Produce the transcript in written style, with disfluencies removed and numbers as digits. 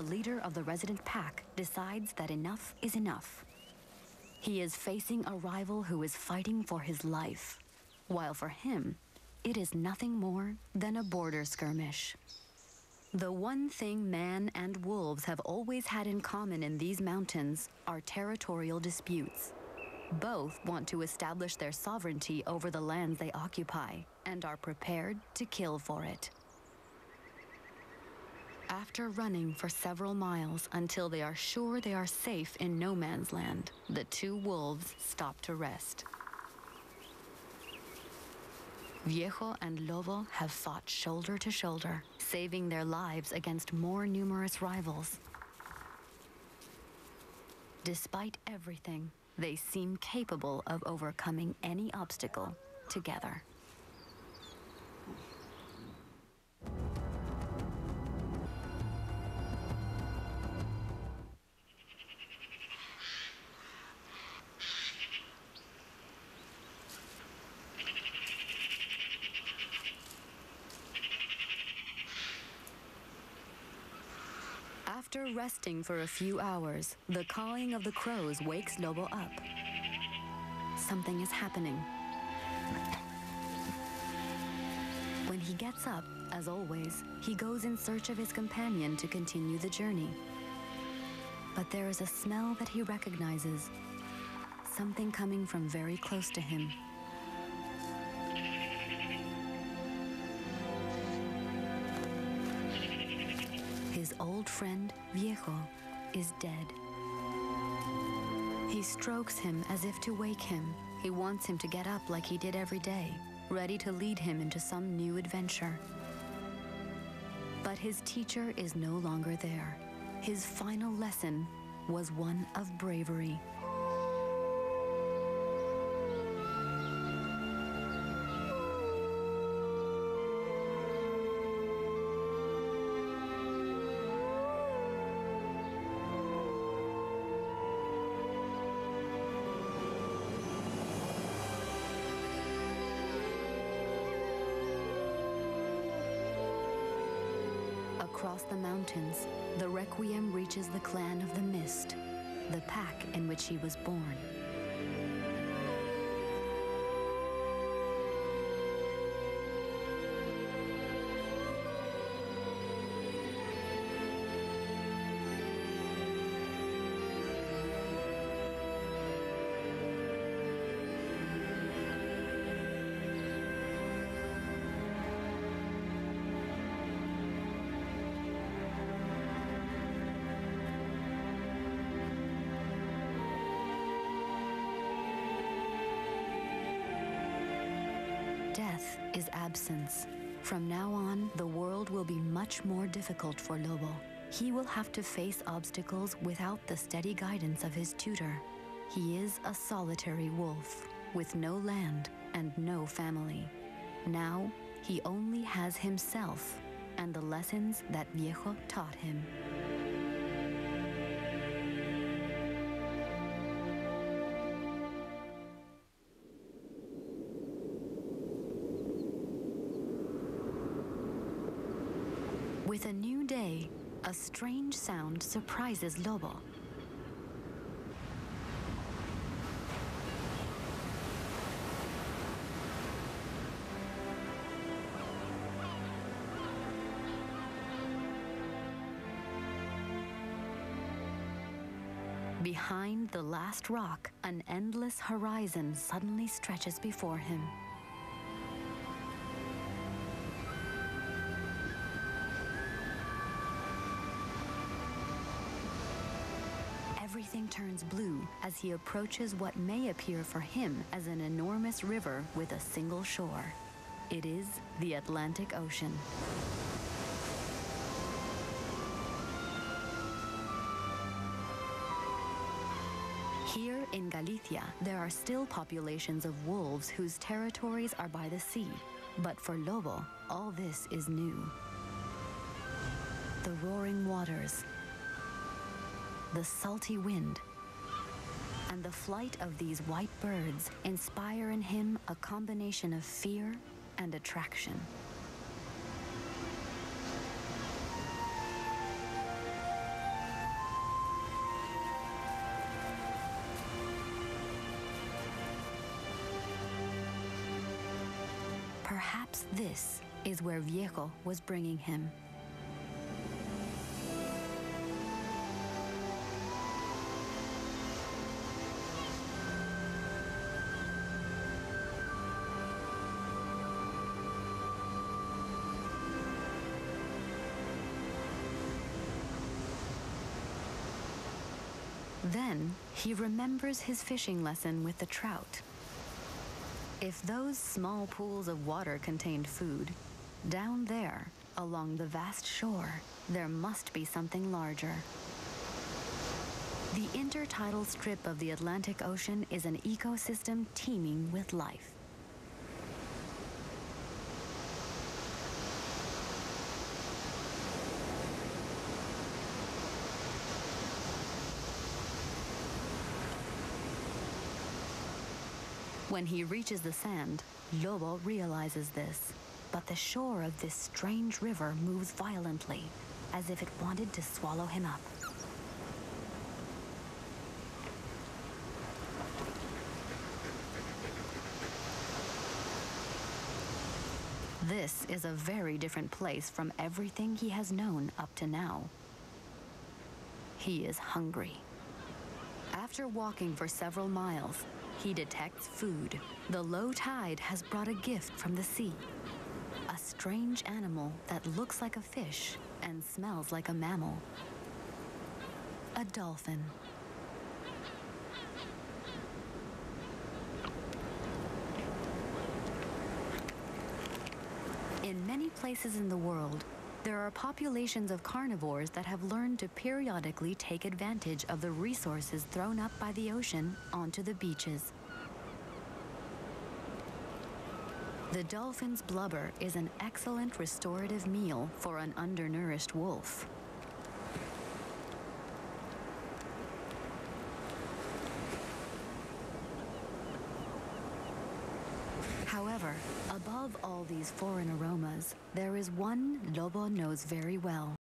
leader of the resident pack decides that enough is enough. He is facing a rival who is fighting for his life, while for him, it is nothing more than a border skirmish. The one thing man and wolves have always had in common in these mountains are territorial disputes. Both want to establish their sovereignty over the lands they occupy and are prepared to kill for it. After running for several miles until they are sure they are safe in no man's land, the two wolves stop to rest. Viejo and Lobo have fought shoulder to shoulder, saving their lives against more numerous rivals. Despite everything, they seem capable of overcoming any obstacle together. After resting for a few hours, the cawing of the crows wakes Lobo up. Something is happening. When he gets up, as always, he goes in search of his companion to continue the journey. But there is a smell that he recognizes, something coming from very close to him. His old friend, Viejo, is dead. He strokes him as if to wake him. He wants him to get up like he did every day, ready to lead him into some new adventure. But his teacher is no longer there. His final lesson was one of bravery. Across the mountains, the Requiem reaches the clan of the Mist, the pack in which he was born. Death is absence. From now on, the world will be much more difficult for Lobo. He will have to face obstacles without the steady guidance of his tutor. He is a solitary wolf, with no land and no family. Now, he only has himself and the lessons that Viejo taught him. With a new day, a strange sound surprises Lobo. Behind the last rock, an endless horizon suddenly stretches before him. Everything turns blue as he approaches what may appear for him as an enormous river with a single shore. It is the Atlantic Ocean. Here in Galicia, there are still populations of wolves whose territories are by the sea. But for Lobo, all this is new. The roaring waters, the salty wind, and the flight of these white birds inspire in him a combination of fear and attraction. Perhaps this is where Viejo was bringing him. Then he remembers his fishing lesson with the trout. If those small pools of water contained food, down there, along the vast shore, there must be something larger. The intertidal strip of the Atlantic Ocean is an ecosystem teeming with life. When he reaches the sand, Lobo realizes this, but the shore of this strange river moves violently, as if it wanted to swallow him up. This is a very different place from everything he has known up to now. He is hungry. After walking for several miles, he detects food. The low tide has brought a gift from the sea. A strange animal that looks like a fish and smells like a mammal. A dolphin. In many places in the world, there are populations of carnivores that have learned to periodically take advantage of the resources thrown up by the ocean onto the beaches. The dolphin's blubber is an excellent restorative meal for an undernourished wolf. However, above all these foreign aromas, there is one Lobo knows very well.